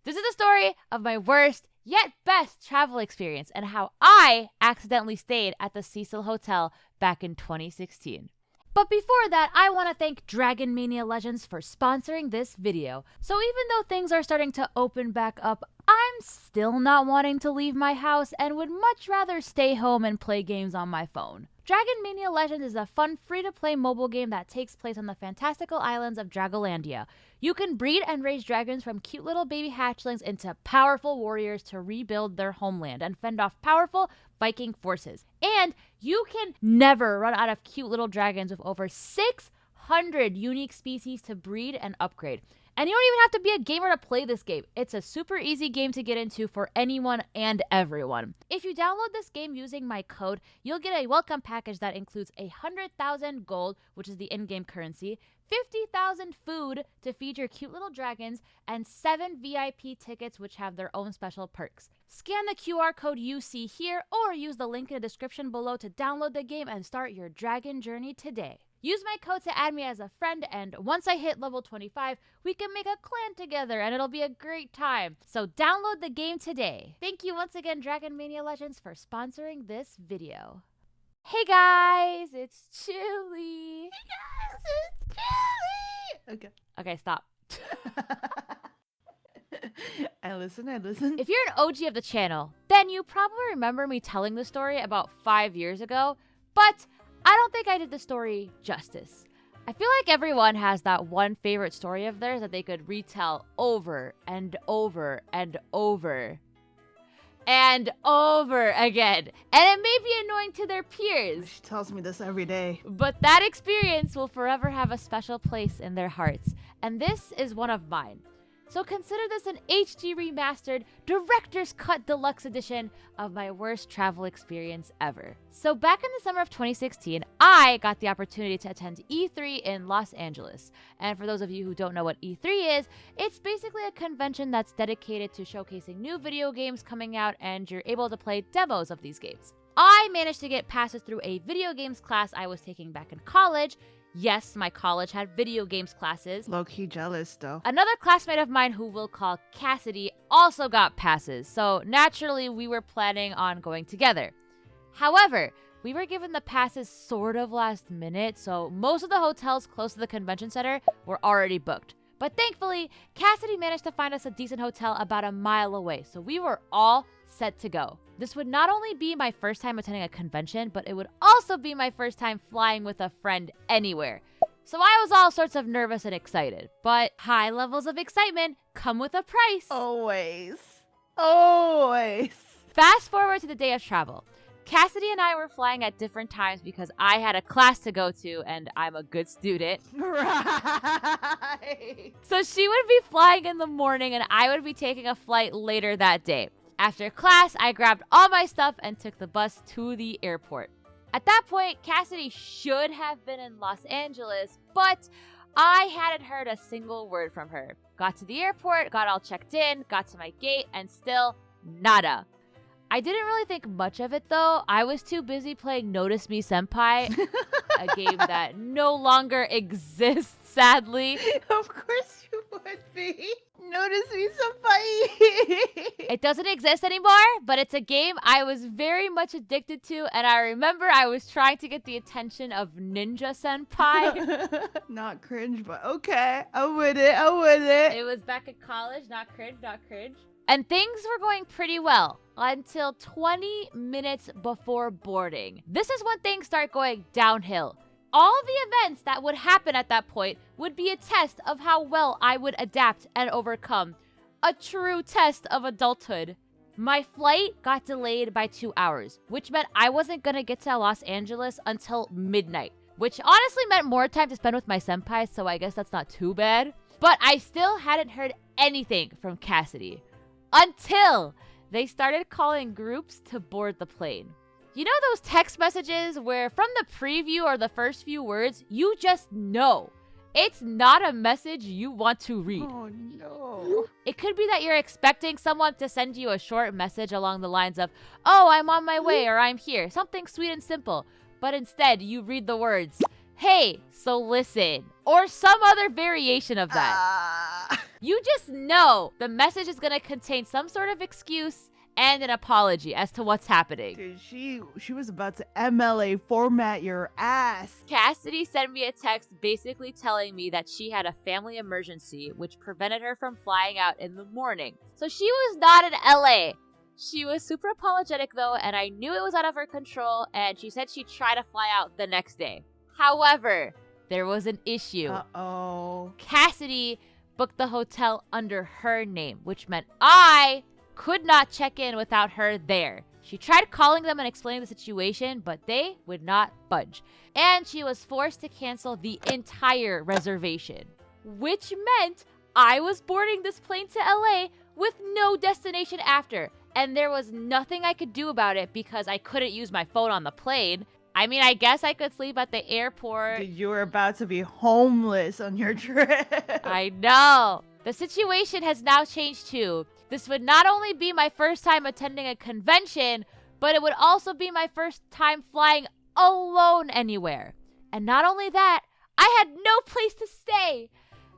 This is the story of my worst yet best travel experience and how I accidentally stayed at the Cecil Hotel back in 2016. But before that, I want to thank Dragon Mania Legends for sponsoring this video. So even though things are starting to open back up, I'm still not wanting to leave my house and would much rather stay home and play games on my phone. Dragon Mania Legends is a fun free-to-play mobile game that takes place on the fantastical islands of Dragolandia. You can breed and raise dragons from cute little baby hatchlings into powerful warriors to rebuild their homeland and fend off powerful Viking forces. And you can never run out of cute little dragons with over 600 unique species to breed and upgrade. And you don't even have to be a gamer to play this game. It's a super easy game to get into for anyone and everyone. If you download this game using my code, you'll get a welcome package that includes 100,000 gold, which is the in-game currency, 50,000 food to feed your cute little dragons, and 7 VIP tickets which have their own special perks. Scan the QR code you see here or use the link in the description below to download the game and start your dragon journey today. Use my code to add me as a friend, and once I hit level 25, we can make a clan together and it'll be a great time. So download the game today. Thank you once again, Dragon Mania Legends, for sponsoring this video. Hey guys, it's Chilly. Hey guys, it's Chilly. Okay, stop. I listen. If you're an OG of the channel, then you probably remember me telling the story about 5 years ago, but I don't think I did the story justice. I feel like everyone has that one favorite story of theirs that they could retell over and over and over and over again. And it may be annoying to their peers. She tells me this every day. But that experience will forever have a special place in their hearts. And this is one of mine. So consider this an HD remastered Director's Cut Deluxe edition of my worst travel experience ever. So back in the summer of 2016, I got the opportunity to attend E3 in Los Angeles. And for those of you who don't know what E3 is, it's basically a convention that's dedicated to showcasing new video games coming out, and you're able to play demos of these games. I managed to get passes through a video games class I was taking back in college. Yes, my college had video games classes. Low-key jealous, though. Another classmate of mine who we'll call Cassidy also got passes, so naturally we were planning on going together. However, we were given the passes sort of last minute, so most of the hotels close to the convention center were already booked. But thankfully, Cassidy managed to find us a decent hotel about a mile away, so we were all set to go. This would not only be my first time attending a convention, but it would also be my first time flying with a friend anywhere. So I was all sorts of nervous and excited, but high levels of excitement come with a price. Always. Fast forward to the day of travel. Cassidy and I were flying at different times because I had a class to go to and I'm a good student. Right. So she would be flying in the morning and I would be taking a flight later that day. After class, I grabbed all my stuff and took the bus to the airport. At that point, Cassidy should have been in Los Angeles, but I hadn't heard a single word from her. Got to the airport, got all checked in, got to my gate, and still nada. I didn't really think much of it though. I was too busy playing Notice Me Senpai, a game that no longer exists, sadly. Of course you would be. Notice Me Senpai. It doesn't exist anymore, but it's a game I was very much addicted to, and I remember I was trying to get the attention of Ninja Senpai. Not cringe, but okay. I'm with it. It was back at college, not cringe. And things were going pretty well until 20 minutes before boarding. This is when things start going downhill. All the events that would happen at that point would be a test of how well I would adapt and overcome. A true test of adulthood. My flight got delayed by 2 hours, which meant I wasn't gonna get to Los Angeles until midnight, which honestly meant more time to spend with my senpai, so I guess that's not too bad. But I still hadn't heard anything from Cassidy until they started calling groups to board the plane. You know those text messages where from the preview or the first few words, you just know it's not a message you want to read. Oh no. It could be that you're expecting someone to send you a short message along the lines of, "Oh, I'm on my way," or "I'm here," something sweet and simple. But instead, you read the words, "Hey, so listen," or some other variation of that. You just know the message is going to contain some sort of excuse and an apology as to what's happening. Dude, she was about to MLA format your ass. Cassidy sent me a text basically telling me that she had a family emergency which prevented her from flying out in the morning. So she was not in LA. She was super apologetic though, and I knew it was out of her control, and she said she'd try to fly out the next day. However, there was an issue. Uh-oh. Cassidy booked the hotel under her name, which meant I could not check in without her there. She tried calling them and explaining the situation, but they would not budge. And she was forced to cancel the entire reservation, which meant I was boarding this plane to LA with no destination after. And there was nothing I could do about it because I couldn't use my phone on the plane. I mean, I guess I could sleep at the airport. Dude, you were about to be homeless on your trip. I know. The situation has now changed too. This would not only be my first time attending a convention, but it would also be my first time flying alone anywhere. And not only that, I had no place to stay.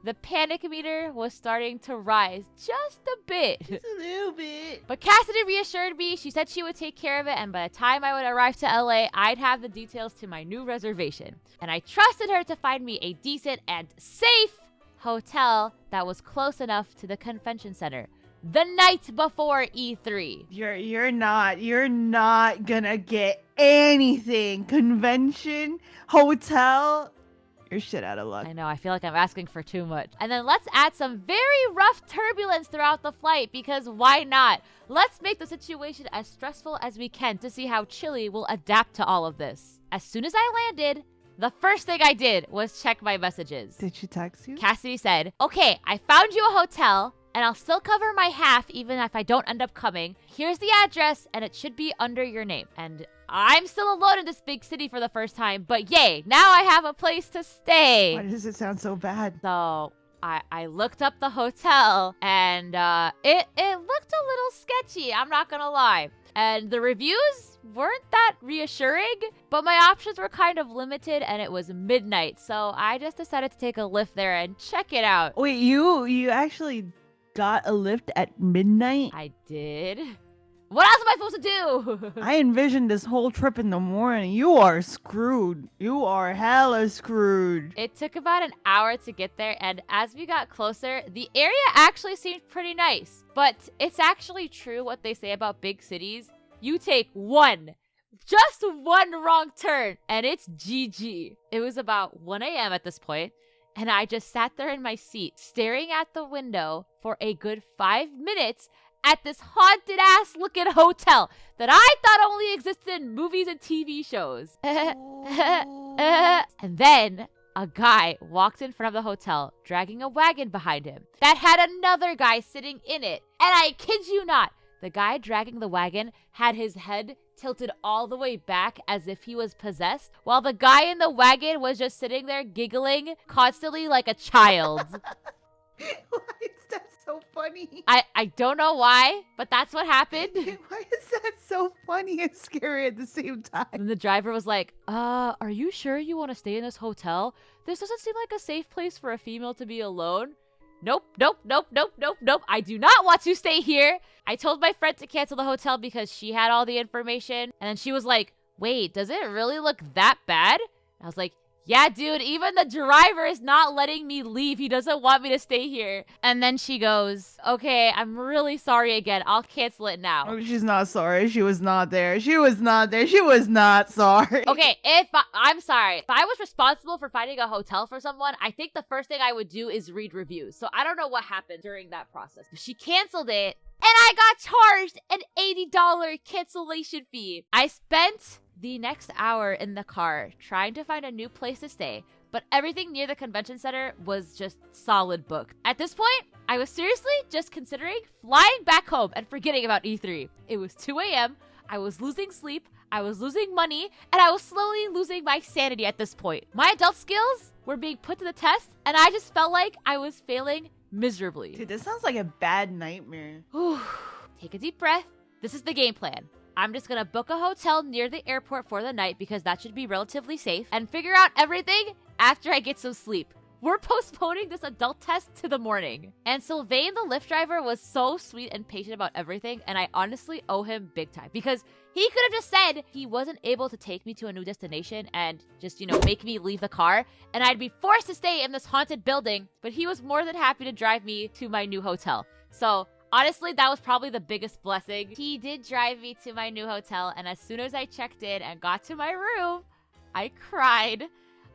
The panic meter was starting to rise just a bit. Just a little bit. But Cassidy reassured me. She said she would take care of it, and by the time I would arrive to LA, I'd have the details to my new reservation. And I trusted her to find me a decent and safe hotel that was close enough to the convention center the night before E3. You're not gonna get anything. Convention, hotel, you're shit out of luck. I know, I feel like I'm asking for too much. And then let's add some very rough turbulence throughout the flight, because why not? Let's make the situation as stressful as we can to see how Chilly will adapt to all of this. As soon as I landed, the first thing I did was check my messages. Did she text you? Cassidy said, "Okay, I found you a hotel, and I'll still cover my half even if I don't end up coming. Here's the address, and it should be under your name." And I'm still alone in this big city for the first time, but yay, now I have a place to stay. Why does it sound so bad? So I looked up the hotel, and it looked a little sketchy, I'm not gonna lie. And the reviews weren't that reassuring, but my options were kind of limited, and it was midnight, so I just decided to take a lift there and check it out. Wait, you actually got a lift at midnight? I did. What else am I supposed to do? I envisioned this whole trip in the morning. You are screwed. You are hella screwed. It took about an hour to get there, and as we got closer, the area actually seemed pretty nice. But it's actually true what they say about big cities. You take just one wrong turn, and it's GG. It was about 1 a.m. at this point, and I just sat there in my seat, staring at the window for a good 5 minutes at this haunted-ass looking hotel that I thought only existed in movies and TV shows. And then a guy walked in front of the hotel, dragging a wagon behind him that had another guy sitting in it. And I kid you not, the guy dragging the wagon had his head tilted all the way back as if he was possessed, while the guy in the wagon was just sitting there giggling constantly like a child. Why is that so funny? I don't know why, but that's what happened. Why is that so funny and scary at the same time? And the driver was like, are you sure you want to stay in this hotel? This doesn't seem like a safe place for a female to be alone. Nope. I do not want to stay here. I told my friend to cancel the hotel because she had all the information. And then she was like, wait, does it really look that bad? I was like, yeah, dude, even the driver is not letting me leave. He doesn't want me to stay here. And then she goes, okay, I'm really sorry again. I'll cancel it now. Oh, she's not sorry. She was not there. She was not there. She was not sorry. Okay, I'm sorry. If I was responsible for finding a hotel for someone, I think the first thing I would do is read reviews. So I don't know what happened during that process. She canceled it, and I got charged an $80 cancellation fee. I spent the next hour in the car trying to find a new place to stay, but everything near the convention center was just solid booked. At this point, I was seriously just considering flying back home and forgetting about E3. It was 2 a.m. I was losing sleep, I was losing money, and I was slowly losing my sanity at this point. My adult skills were being put to the test, and I just felt like I was failing miserably. Dude, this sounds like a bad nightmare. Take a deep breath. This is the game plan. I'm just gonna book a hotel near the airport for the night because that should be relatively safe, and figure out everything after I get some sleep. we're postponing this adult test to the morning. And Sylvain, the Lyft driver, was so sweet and patient about everything, and I honestly owe him big time because he could have just said he wasn't able to take me to a new destination and just, make me leave the car, and I'd be forced to stay in this haunted building, but he was more than happy to drive me to my new hotel. So honestly, that was probably the biggest blessing. He did drive me to my new hotel, and as soon as I checked in and got to my room, I cried.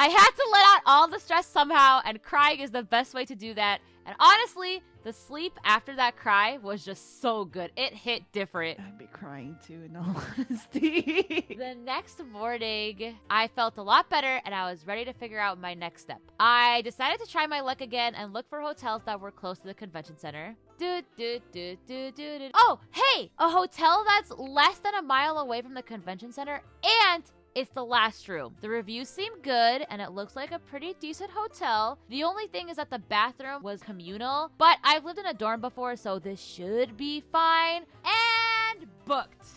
I had to let out all the stress somehow, and crying is the best way to do that. And honestly, the sleep after that cry was just so good. It hit different. I'd be crying too, in all honesty. The next morning, I felt a lot better, and I was ready to figure out my next step. I decided to try my luck again and look for hotels that were close to the convention center. Oh, hey! A hotel that's less than a mile away from the convention center, and it's the last room. The reviews seem good, and it looks like a pretty decent hotel. The only thing is that the bathroom was communal, but I've lived in a dorm before, so this should be fine. And booked.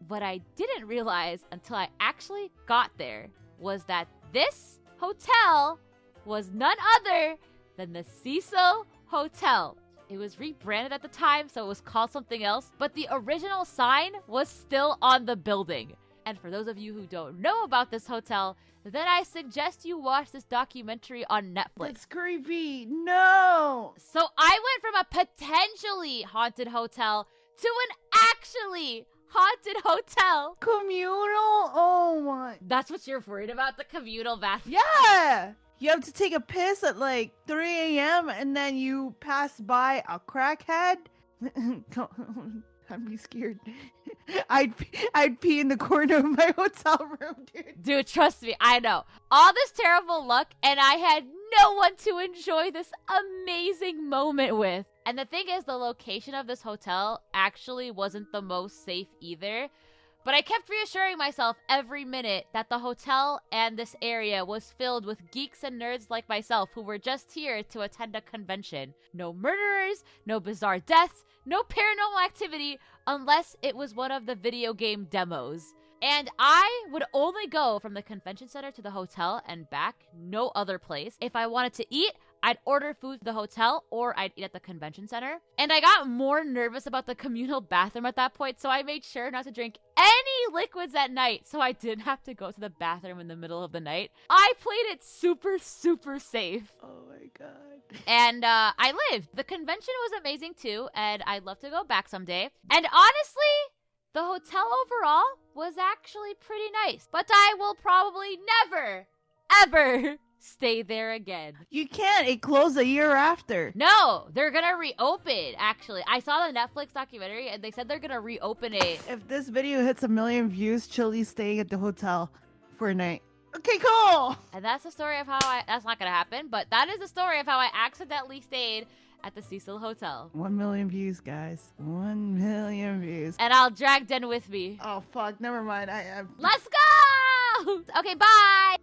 What I didn't realize until I actually got there was that this hotel was none other than the Cecil Hotel. It was rebranded at the time, so it was called something else, but the original sign was still on the building. And for those of you who don't know about this hotel, then I suggest you watch this documentary on Netflix. That's creepy. No. So I went from a potentially haunted hotel to an actually haunted hotel. Communal? Oh my. That's what you're worried about, the communal bathroom? Yeah. You have to take a piss at like 3 a.m. and then you pass by a crackhead. I'd be scared. I'd pee in the corner of my hotel room, dude. Dude, trust me, I know. All this terrible luck, and I had no one to enjoy this amazing moment with. And the thing is, the location of this hotel actually wasn't the most safe either. But I kept reassuring myself every minute that the hotel and this area was filled with geeks and nerds like myself who were just here to attend a convention. No murderers, no bizarre deaths, no paranormal activity unless it was one of the video game demos. And I would only go from the convention center to the hotel and back, no other place. If I wanted to eat, I'd order food at the hotel or I'd eat at the convention center. And I got more nervous about the communal bathroom at that point, so I made sure not to drink any liquids at night so I didn't have to go to the bathroom in the middle of the night. I played it super, super safe. Oh my god. And I lived. The convention was amazing too, and I'd love to go back someday. And honestly, the hotel overall was actually pretty nice, but I will probably never, ever stay there again. You can't. It closed a year after. No, they're gonna reopen, actually. I saw the Netflix documentary, and they said they're gonna reopen it. If this video hits 1 million views, Chilly's staying at the hotel for a night. Okay, cool. And that's the story of how that's not gonna happen, but that is the story of how I accidentally stayed at the Cecil Hotel. 1 million views, guys. 1 million views. And I'll drag Den with me. Oh, fuck. Never mind. Let's go! Okay, bye!